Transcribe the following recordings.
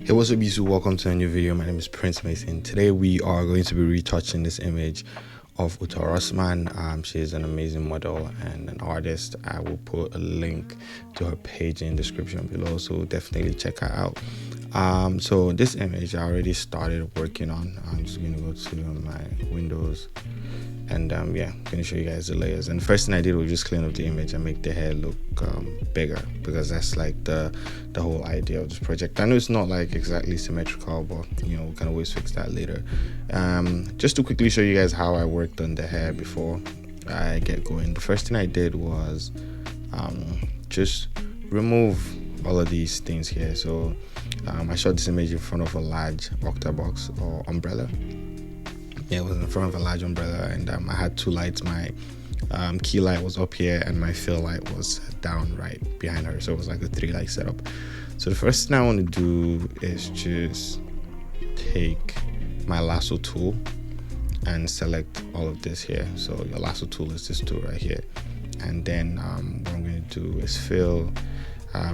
Hey, what's up YouTube? Welcome to a new video. My name is Prince Meyson. Today we are going to be retouching this image of Uta. She is an amazing model and an artist. I will put a link to her page in the description below, so definitely check her out. So this image I already started working on. I'm just going to go to my windows and yeah, I'm going to show you guys the layers. And the first thing I did was just clean up the image and make the hair look bigger, because that's like the whole idea of this project. I know it's not like exactly symmetrical, but you know, we can always fix that later. Just to quickly show you guys how I worked on the hair before I get going. The first thing I did was just remove all of these things here. So I shot this image in front of a large octabox or umbrella. Yeah, it was in front of a large umbrella, and I had two lights. My key light was up here and my fill light was down right behind her, so it was like a 3-light setup. So the first thing I want to do is just take my lasso tool and select all of this here. So your lasso tool is this tool right here, and then what I'm going to do is fill,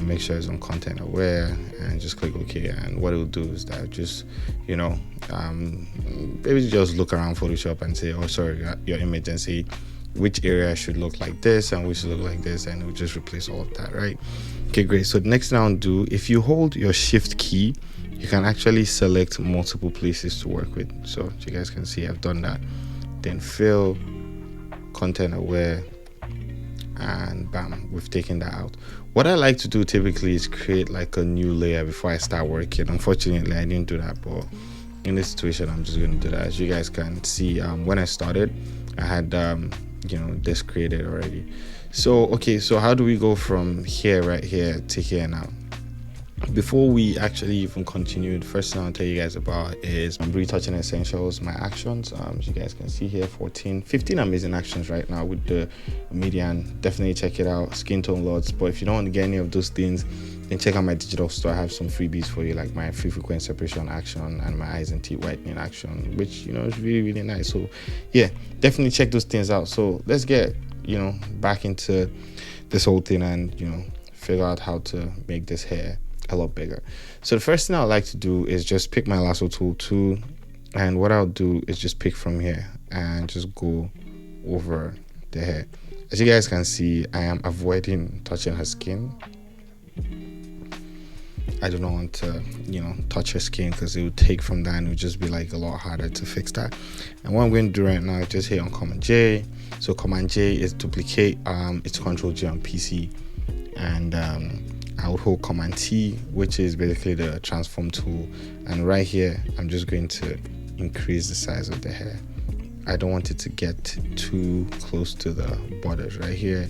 make sure it's on content aware, and just click OK. And what it will do is that just, you know, maybe just look around Photoshop and say, oh sorry, your image, and see which area should look like this and which should look like this, and it will just replace all of that, right? Okay, great. So the next thing I'll do, if you hold your shift key, you can actually select multiple places to work with. So you guys can see I've done that. Then fill, content aware, and bam, we've taken that out. What I like to do typically is create like a new layer before I start working. Unfortunately, I didn't do that, but in this situation I'm just going to do that. As you guys can see, when I started, I had you know, this created already. So okay, so how do we go from here, right here, to here now? Before we actually even continue, the first thing I'll tell you guys about is retouching essentials, my actions. As you guys can see here, 15 amazing actions right now with the median. Definitely check it out. Skin tone lots. But if you don't want to get any of those things, then check out my digital store. I have some freebies for you, like my free frequent separation action and my eyes and teeth whitening action, which, you know, is really nice. So yeah, definitely check those things out. So let's get, you know, back into this whole thing and, you know, figure out how to make this hair a lot bigger. So the first thing I like to do is just pick my lasso tool too, and what I'll do is just pick from here and just go over the hair. As you guys can see, I am avoiding touching her skin. I do not want to, you know, touch her skin, because it would take from that and it would just be like a lot harder to fix that. And what I'm going to do right now is just hit on Command J. So Command J is duplicate, it's Control J on PC, and I would hold Command T, which is basically the transform tool, and right here I'm just going to increase the size of the hair. I don't want it to get too close to the borders right here,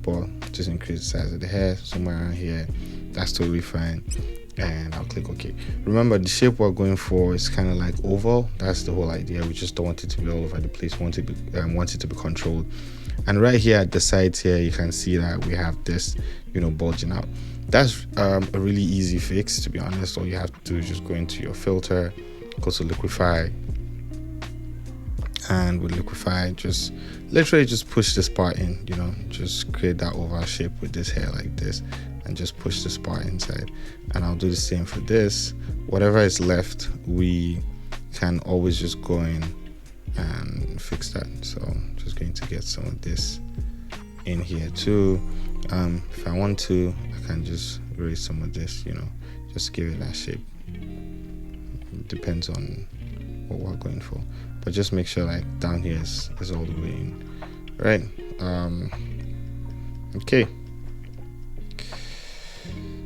but just increase the size of the hair somewhere around here. That's totally fine, and I'll click OK. Remember, the shape we're going for is kind of like oval. That's the whole idea. We just don't want it to be all over the place. Want it to be controlled. And right here at the sides here, you can see that we have this, you know, bulging out. That's a really easy fix, to be honest. All you have to do is just go into your filter, go to liquify, and with liquify, just literally just push this part in, you know, just create that oval shape with this hair like this, and just push this part inside. And I'll do the same for this. Whatever is left, we can always just go in and fix that. So I'm just going to get some of this in here too. If I want to, I can just erase some of this, you know, just give it that shape. It depends on what we're going for, but just make sure like down here is all the way in, right? Okay,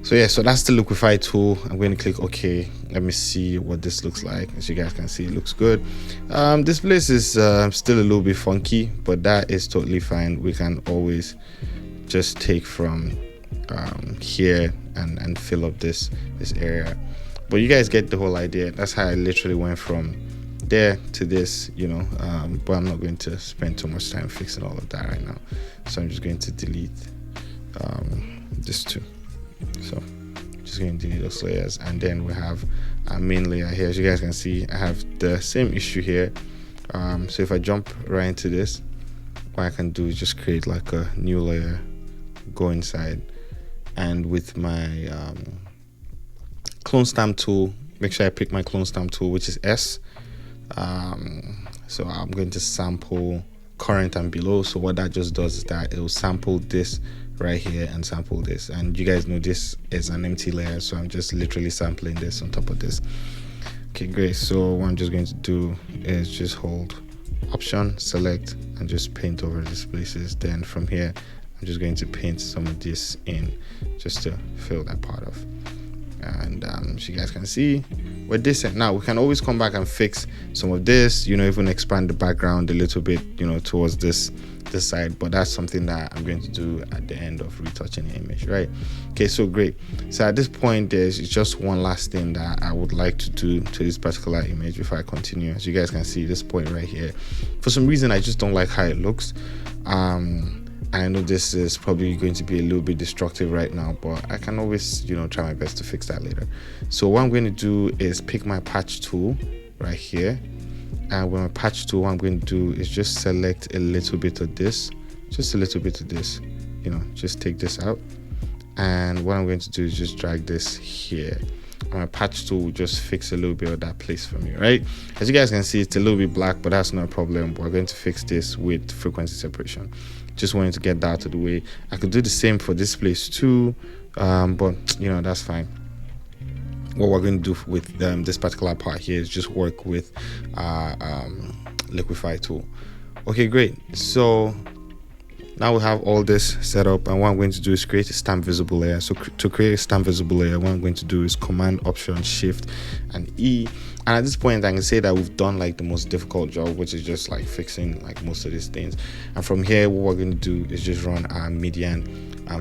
so yeah, so that's the liquify tool. I'm going to click OK. Let me see what this looks like. As you guys can see, it looks good. This place is still a little bit funky, but that is totally fine. We can always just take from here and fill up this area. But you guys get the whole idea. That's how I literally went from there to this, you know, but I'm not going to spend too much time fixing all of that right now. So I'm just going to delete this too. So just going to delete those layers, and then we have our main layer here. As you guys can see, I have the same issue here. So if I jump right into this, what I can do is just create like a new layer, go inside, and with my clone stamp tool. Make sure I pick my clone stamp tool, which is S. So I'm going to sample current and below. So what that just does is that it will sample this right here and sample this, and you guys know this is an empty layer, so I'm just literally sampling this on top of this. Okay, great. So what I'm just going to do is just hold Option, select, and just paint over these places. Then from here I'm just going to paint some of this in just to fill that part off. And so you guys can see we're decent. Now we can always come back and fix some of this, you know, even expand the background a little bit, you know, towards this side, but that's something that I'm going to do at the end of retouching the image, right? Okay, so great. So at this point there's just one last thing that I would like to do to this particular image before I continue. As you guys can see, this point right here, for some reason I just don't like how it looks. I know this is probably going to be a little bit destructive right now, but I can always, you know, try my best to fix that later. So what I'm going to do is pick my patch tool right here, and with my patch tool, what I'm going to do is just select a little bit of this, just a little bit of this, you know, just take this out. And what I'm going to do is just drag this here. And my patch tool will just fix a little bit of that place for me, right? As you guys can see, it's a little bit black, but that's not a problem. We're going to fix this with frequency separation. Just wanted to get that out of the way. I could do the same for this place too, but you know, that's fine. What we're going to do with this particular part here is just work with liquify tool. Okay, great. So now we have all this set up, and what I'm going to do is create a stamp visible layer. So to create a stamp visible layer, what I'm going to do is Command, Option, Shift, and E. And at this point, I can say that we've done like the most difficult job, which is just like fixing like most of these things. And from here, what we're going to do is just run our median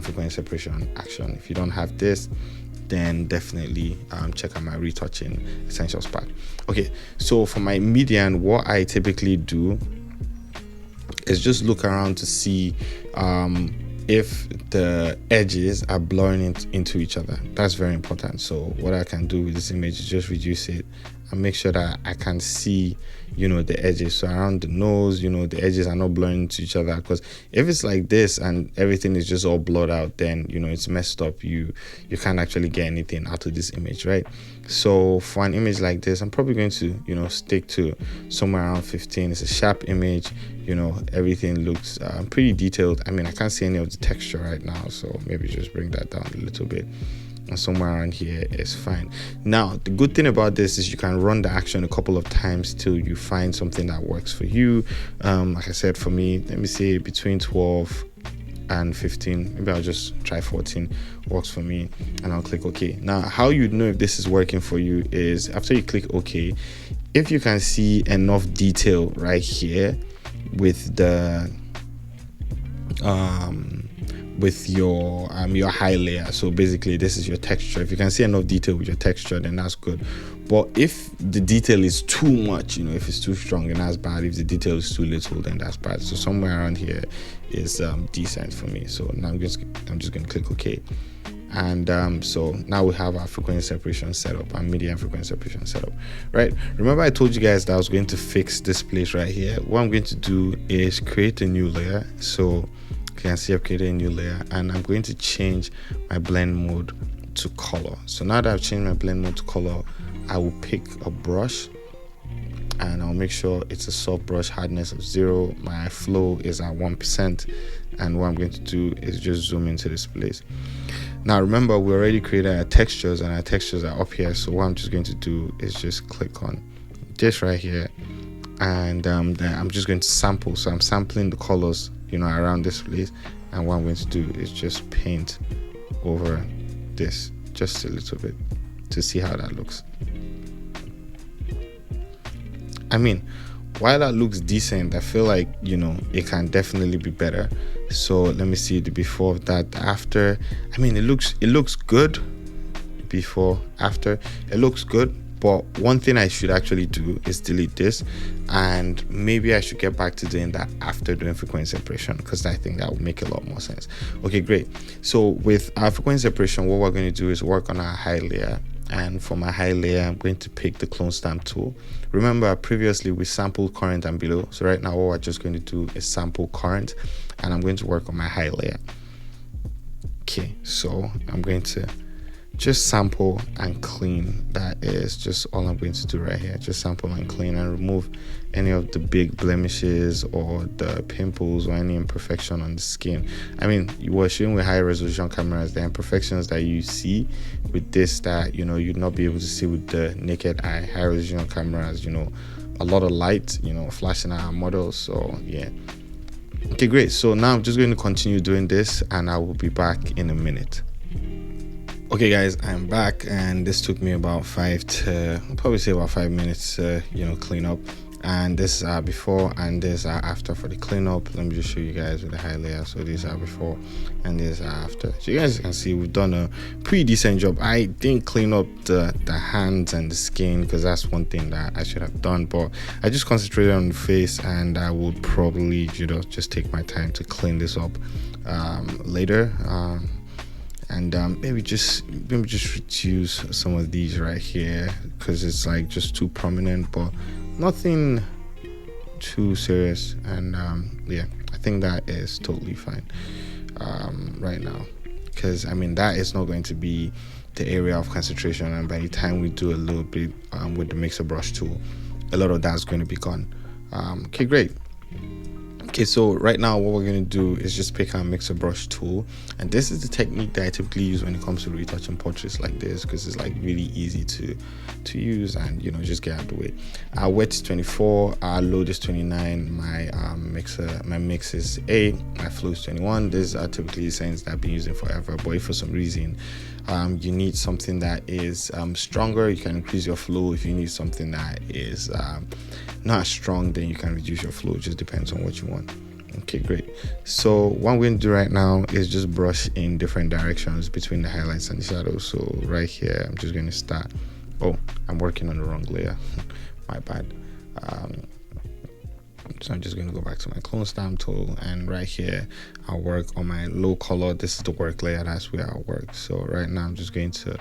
frequency separation action. If you don't have this, then definitely check out my retouching essentials pack. Okay, so for my median, what I typically do is just look around to see if the edges are blurring into each other. That's very important. So what I can do with this image is just reduce it and make sure that I can see, you know, the edges. So around the nose, you know, the edges are not blurring into each other, because if it's like this and everything is just all blurred out, then, you know, it's messed up. You can't actually get anything out of this image, right? So for an image like this, I'm probably going to, you know, stick to somewhere around 15. It's a sharp image, you know, everything looks pretty detailed. I mean, I can't see any of the texture right now, so maybe just bring that down a little bit. And somewhere around here is fine. Now the good thing about this is you can run the action a couple of times till you find something that works for you. Like I said, for me, let me say between 12 and 15, maybe I'll just try 14 works for me, and I'll click OK. Now how you know if this is working for you is after you click OK, if you can see enough detail right here with the with your high layer. So basically this is your texture. If you can see enough detail with your texture, then that's good. But if the detail is too much, you know, if it's too strong, then that's bad. If the detail is too little, then that's bad. So somewhere around here is decent for me. So now I'm just going to click OK. And so now we have our frequency separation set up, our median frequency separation set up, right? Remember I told you guys that I was going to fix this place right here. What I'm going to do is create a new layer. So you can see I've created a new layer, and I'm going to change my blend mode to color. So now that I've changed my blend mode to color, I will pick a brush and I'll make sure it's a soft brush, hardness of 0. My flow is at 1%, and what I'm going to do is just zoom into this place. Now remember, we already created our textures, and our textures are up here. So what I'm just going to do is just click on this right here, and then I'm just going to sample. So I'm sampling the colors, you know, around this place, and what I'm going to do is just paint over this just a little bit to see how that looks. I mean, while that looks decent, I feel like, you know, it can definitely be better. So let me see the before of that, the after. I mean, it looks good. Before, after, it looks good. But one thing I should actually do is delete this, and maybe I should get back to doing that after doing frequency separation, because I think that would make a lot more sense. Okay, great. So with our frequency separation, what we're going to do is work on our high layer. And for my high layer, I'm going to pick the clone stamp tool. Remember, previously we sampled current and below. So right now what we're just going to do is sample current, and I'm going to work on my high layer. Okay, so I'm going to just sample and clean. That is just all I'm going to do right here. Just sample and clean and remove any of the big blemishes or the pimples or any imperfection on the skin. I mean, you were shooting with high resolution cameras, the imperfections that you see with this that you'd not be able to see with the naked eye. High resolution cameras, a lot of light, flashing at our models. So yeah. Okay, great. So now I'm just going to continue doing this and I will be back in a minute. Okay guys, I'm back, and this took me about 5 minutes to clean up. And this is before and this after for the cleanup. Let me just show you guys with the high layer. So these are before and these are after. So you guys can see we've done a pretty decent job. I didn't clean up the hands and the skin because that's one thing that I should have done, but I just concentrated on the face, and I would probably just take my time to clean this up later. And maybe just reduce some of these right here because it's like just too prominent, but nothing too serious. And yeah, I think that is totally fine right now, because I mean that is not going to be the area of concentration, and by the time we do a little bit with the mixer brush tool, a lot of that's going to be gone. Okay, great. Okay, so right now what we're going to do is just pick our mixer brush tool, and this is the technique that I typically use when it comes to retouching portraits like this, because it's like really easy to use and just get out of the way. Our wet is 24, our load is 29, my mix is 8, my flow is 21. These are typically settings that I've been using forever, but if for some reason you need something that is stronger, you can increase your flow. If you need something that is not as strong, then you can reduce your flow. It just depends on what you want. Okay, great. So what I'm going to do right now is just brush in different directions between the highlights and the shadows. So right here, I'm just going to start. Oh, I'm working on the wrong layer. My bad. So I'm just going to go back to my clone stamp tool, and right here I'll work on my low color. This is the work layer, that's where I'll work. So right now I'm just going to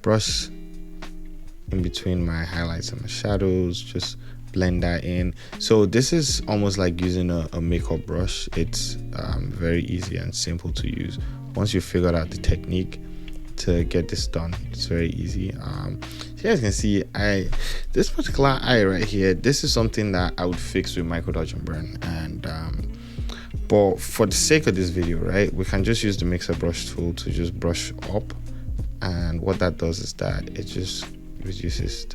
brush in between my highlights and my shadows, just blend that in. So this is almost like using a makeup brush. It's very easy and simple to use. Once you figured out the technique to get this done, it's very easy. So you guys can see this particular eye right here, this is something that I would fix with micro dodge and burn, and but for the sake of this video, right, we can just use the mixer brush tool to just brush up, and what that does is that it just reduces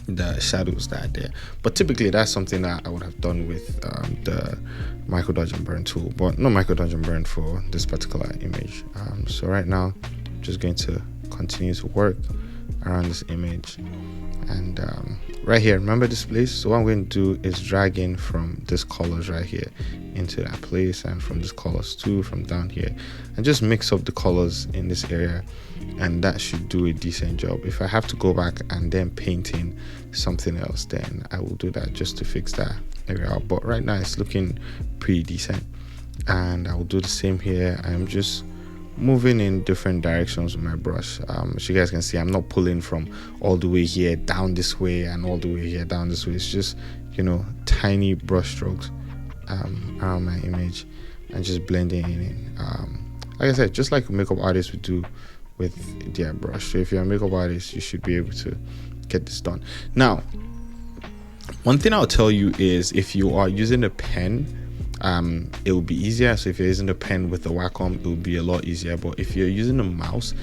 the shadows that are there. But typically that's something that I would have done with the micro dodge and burn tool, but no micro dodge and burn for this particular image. So right now I'm just going to continue to work around this image, and right here, remember this place? So what I'm going to do is drag in from this colors right here into that place, and from this colors too, from down here, and just mix up the colors in this area, and that should do a decent job. If I have to go back and then paint in something else, then I will do that just to fix that area out. But right now it's looking pretty decent, and I will do the same here. I'm just moving in different directions with my brush. So you guys can see I'm not pulling from all the way here down this way and all the way here down this way. It's just tiny brush strokes around my image and just blending in. Like I said, just like a makeup artist would do with their brush. So if you're a makeup artist, you should be able to get this done. Now, one thing I'll tell you is if you are using a pen, it will be easier. So if you're using a pen with a Wacom, it will be a lot easier. But if you're using a mouse,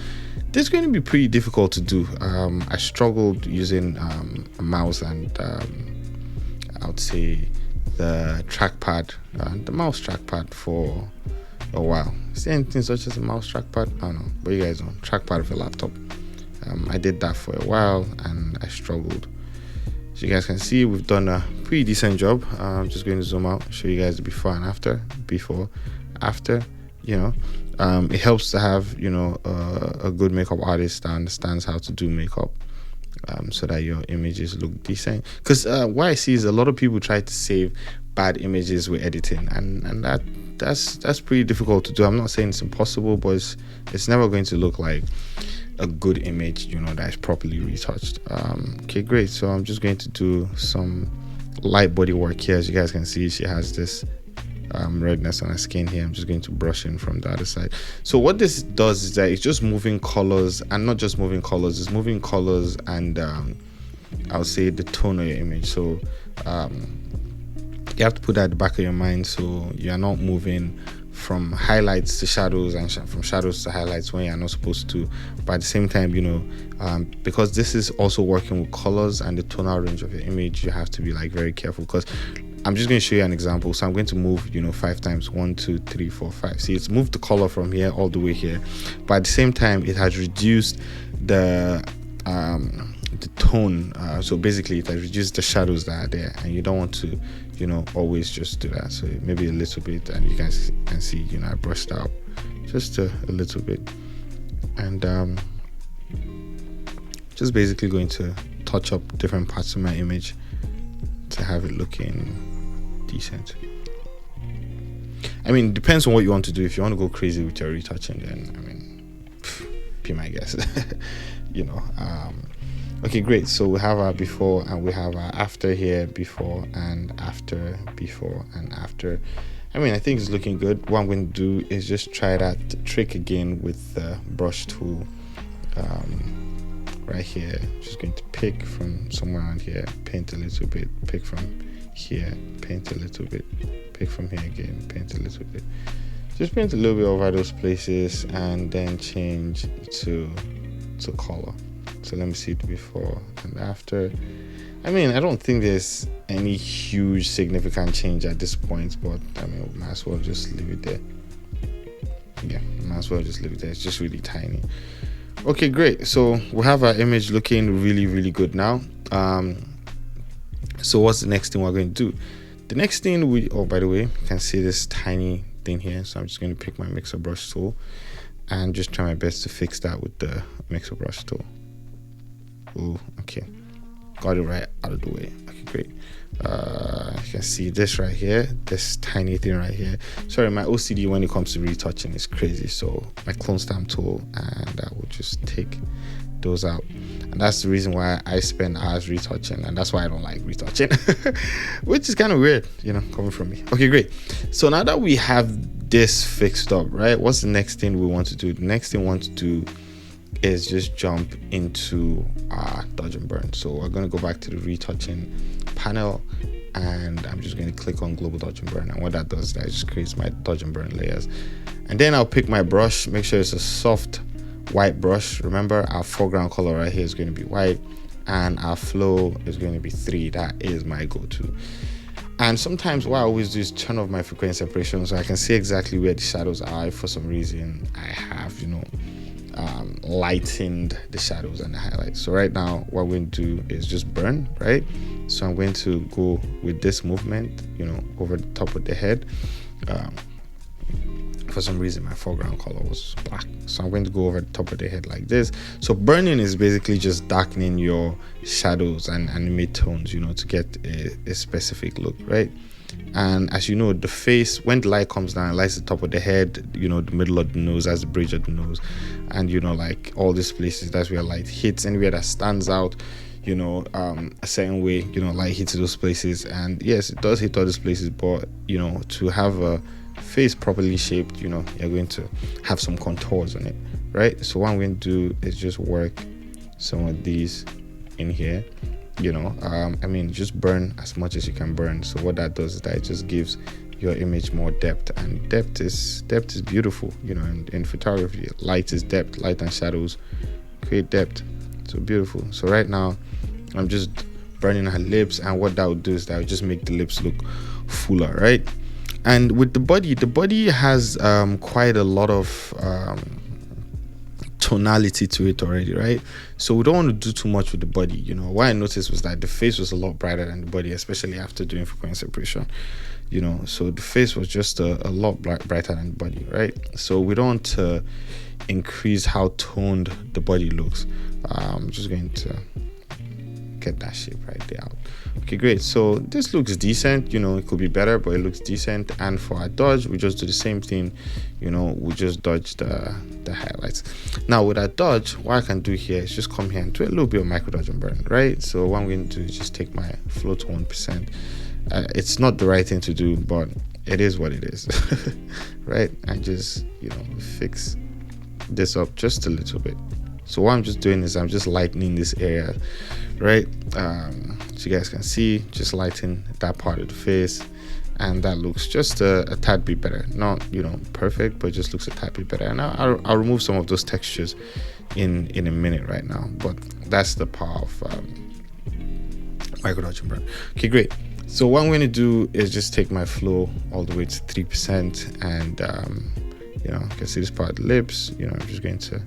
this is going to be pretty difficult to do. I struggled using a mouse and I would say the trackpad, the mouse trackpad for a while. Is there anything such as a mouse trackpad? I don't know, but you guys know, trackpad for a laptop. I did that for a while and I struggled. So you guys can see we've done a pretty decent job. I'm just going to zoom out, show you guys the before and after. Before, after, it helps to have a good makeup artist that understands how to do makeup, so that your images look decent. Because what I see is a lot of people try to save bad images with editing, and that's pretty difficult to do. I'm not saying it's impossible, but it's never going to look like a good image that is properly retouched. Okay, great. So I'm just going to do some light body work here. As you guys can see, she has this redness on our skin here. I'm just going to brush in from the other side. So what this does is that it's just moving colors, and not just moving colors, it's moving colors and I'll say the tone of your image. So you have to put that at the back of your mind, so you're not moving from highlights to shadows and from shadows to highlights when you're not supposed to. But at the same time, because this is also working with colors and the tonal range of your image, you have to be like very careful, because I'm just going to show you an example. So I'm going to move 5 times, 1 2 3 4 5. See, it's moved the color from here all the way here, but at the same time it has reduced the tone. So basically it has reduced the shadows that are there, and you don't want to always just do that. So maybe a little bit, and you can see I brushed out just a little bit, and just basically going to touch up different parts of my image to have it looking decent. I mean, it depends on what you want to do. If you want to go crazy with your retouching, then be my guest. Okay, great. So we have our before and we have our after here. Before and after, before and after. I mean, I think it's looking good. What I'm going to do is just try that trick again with the brush tool right here. Just going to pick from somewhere around here, paint a little bit, pick from here, paint a little bit, pick from here again, paint a little bit. Just paint a little bit over those places and then change to color. So let me see the before and after. I mean, I don't think there's any huge significant change at this point, but I mean, we might as well just leave it there. Yeah, might as well just leave it there. It's just really tiny. Okay, great. So we have our image looking really, really good now. So what's the next thing we're going to do? The next thing by the way, you can see this tiny thing here. So I'm just going to pick my mixer brush tool and just try my best to fix that with the mixer brush tool. Oh, okay, got it right out of the way. Okay, great. You can see this right here, this tiny thing right here. Sorry, my OCD when it comes to retouching is crazy. So my clone stamp tool, and I will just take those out, and that's the reason why I spend hours retouching, and that's why I don't like retouching, which is kind of weird, coming from me. Okay, great. So now that we have this fixed up, right, what's the next thing we want to do? The next thing we want to do is just jump into our dodge and burn. So we're going to go back to the retouching panel, and I'm just going to click on global dodge and burn, and what that does is that it just creates my dodge and burn layers. And then I'll pick my brush, make sure it's a soft white brush. Remember, our foreground color right here is going to be white, and our flow is going to be 3. That is my go-to. And sometimes what I always do is turn off my frequency separation so I can see exactly where the shadows are. For some reason I have lightened the shadows and the highlights. So right now what we're going to do is just burn, right? So I'm going to go with this movement over the top of the head. For some reason my foreground color was black, so I'm going to go over the top of the head like this. So burning is basically just darkening your shadows and mid-tones to get a specific look, right? And as you know, the face, when the light comes down, it lights the top of the head, the middle of the nose, as the bridge of the nose, and like all these places, that's where light hits. Anywhere that stands out a certain way, light hits those places. And yes, it does hit all these places, but to have a face properly shaped, you're going to have some contours on it, right? So what I'm going to do is just work some of these in here. I mean, just burn as much as you can burn. So what that does is that it just gives your image more depth, and depth is beautiful. In photography, light is depth. Light and shadows create depth. So beautiful. So right now I'm just burning her lips, and what that would do is that would just make the lips look fuller, right? And with the body has quite a lot of tonality to it already, right? So we don't want to do too much with the body. What I noticed was that the face was a lot brighter than the body, especially after doing frequency separation. So the face was just a lot brighter than the body, right? So we don't want to increase how toned the body looks. I'm just going to get that shape right there out. Okay, great. So this looks decent. It could be better, but it looks decent. And for our dodge, we just do the same thing. We just dodge the highlights. Now with our dodge, what I can do here is just come here and do a little bit of micro dodge and burn, right? So what I'm going to do is just take my flow to 1%. It's not the right thing to do, but it is what it is. Right? I just, fix this up just a little bit. So what I'm just doing is I'm just lightening this area, right? So you guys can see, just lighten that part of the face, and that looks just a tad bit better. Not perfect, but just looks a tad bit better. And I'll remove some of those textures in a minute right now. But that's the power of micro retouching brush. Okay, great. So what I'm going to do is just take my flow all the way to 3%, and you can see this part of the lips. I'm just going to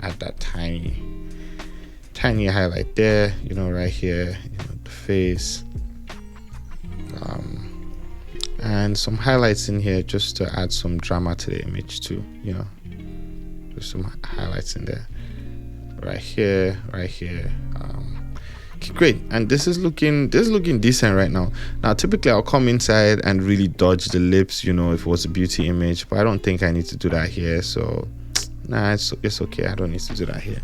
add that tiny highlight there, right here, the face, and some highlights in here just to add some drama to the image too. There's some highlights in there, right here. Okay, great. And this is looking decent right now. Now typically I'll come inside and really dodge the lips, if it was a beauty image, but I don't think I need to do that here. So nah, it's okay. I don't need to do that here.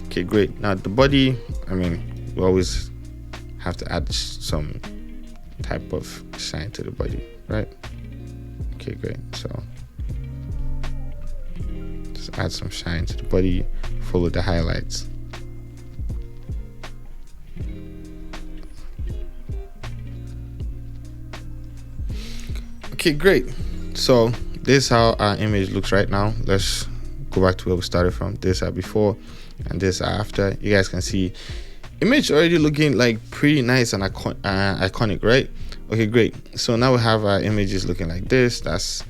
Okay, great. Now the body, we always have to add some type of shine to the body, right? Okay, great. So just add some shine to the body, follow the highlights. Okay, great. So this is how our image looks right now. Let's go back to where we started from. This are before and this are after. You guys can see image already looking like pretty nice and iconic, right? Okay, great. So now we have our images looking like this. That's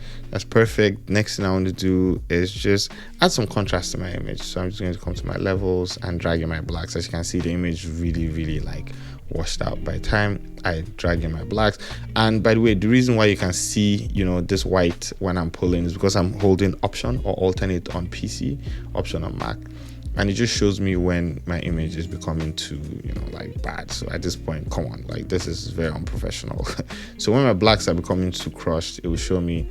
perfect. Next thing I want to do is just add some contrast to my image. So I'm just going to come to my levels and drag in my blacks. As you can see, the image really like washed out by the time I drag in my blacks. And by the way, the reason why you can see this white when I'm pulling is because I'm holding Option or Alternate on PC, Option on Mac, and it just shows me when my image is becoming too like bad. So at this point, come on, like this is very unprofessional. So when my blacks are becoming too crushed, it will show me,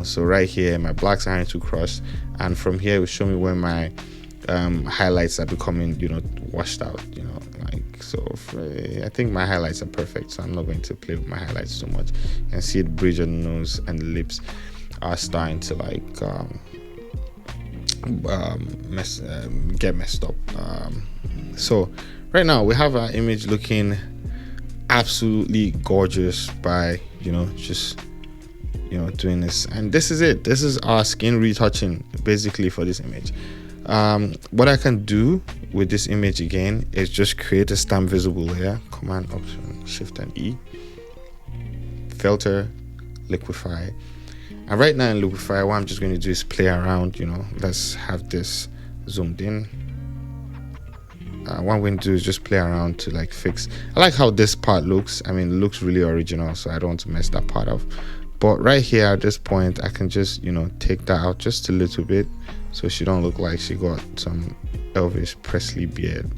so right here my blacks are too crushed, and from here it will show me when my highlights are becoming washed out, like so. I think my highlights are perfect, so I'm not going to play with my highlights too much. You can see the bridge on the nose and the lips are starting to like get messed up. So right now we have our image looking absolutely gorgeous by just doing this, and this is it. This is our skin retouching basically for this image. What I can do with this image again is just create a stamp visible layer. Command Option Shift and E, filter, liquify. And right now in liquify, what I'm just going to do is play around. Let's have this zoomed in. What I'm going to do is just play around to like fix. I like how this part looks. It looks really original, so I don't want to mess that part up. But right here at this point, I can just take that out just a little bit, so she don't look like she got some Elvis Presley beard.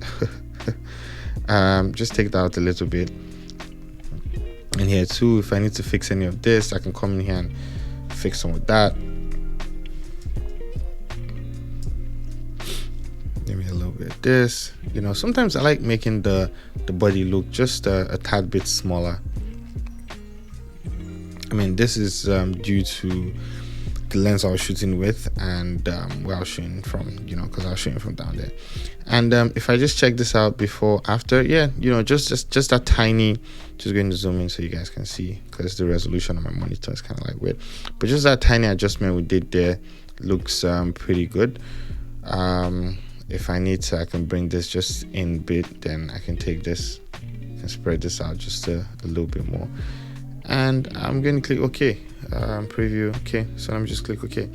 Just take that out a little bit. And here too, if I need to fix any of this, I can come in here and fix some of that. Give me a little bit of this. Sometimes I like making the body look just a tad bit smaller. This is due to the lens I was shooting with and where I was shooting from, because I was shooting from down there. And if I just check this out before, after, just that tiny, just going to zoom in so you guys can see, because the resolution on my monitor is kind of like weird, but just that tiny adjustment we did there looks pretty good. If I need to, I can bring this just in a bit, then I can take this and spread this out just a little bit more. And I'm going to click OK, preview. Okay, so let me just click OK.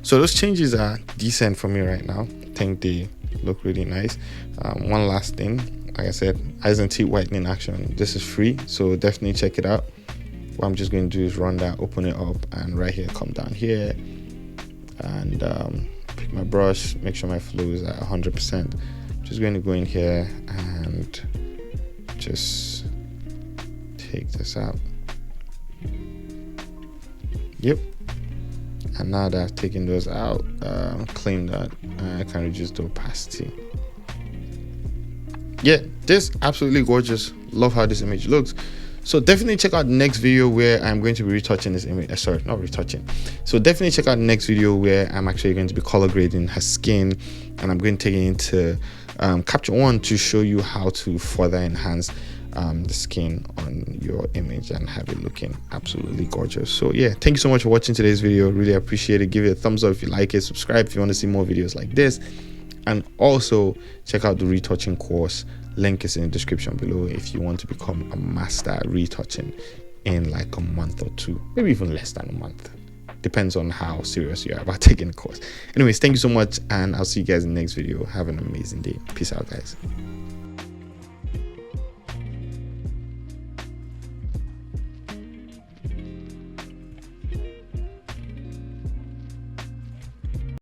So those changes are decent for me right now. I think they look really nice. One last thing, like I said, eyes and teeth whitening action. This is free, so definitely check it out. What I'm just going to do is run that, open it up, and right here, come down here and pick my brush, make sure my flow is at 100%. Just going to go in here and just take this out. Yep. And now that I've taken those out, claim that, I can reduce the opacity. Yeah, this absolutely gorgeous. Love how this image looks. So definitely check out the next video where I'm going to be retouching this image. Sorry, not retouching. So definitely check out the next video where I'm actually going to be color grading her skin, and I'm going to take it into Capture One to show you how to further enhance the skin on your image and have it looking absolutely gorgeous. So yeah, thank you so much for watching today's video. Really appreciate it. Give it a thumbs up if you like it. Subscribe if you want to see more videos like this, and also check out the retouching course. Link is in the description below if you want to become a master at retouching in like a month or two, maybe even less than a month. Depends on how serious you are about taking the course. Anyways, thank you so much, and I'll see you guys in the next video. Have an amazing day. Peace out, guys.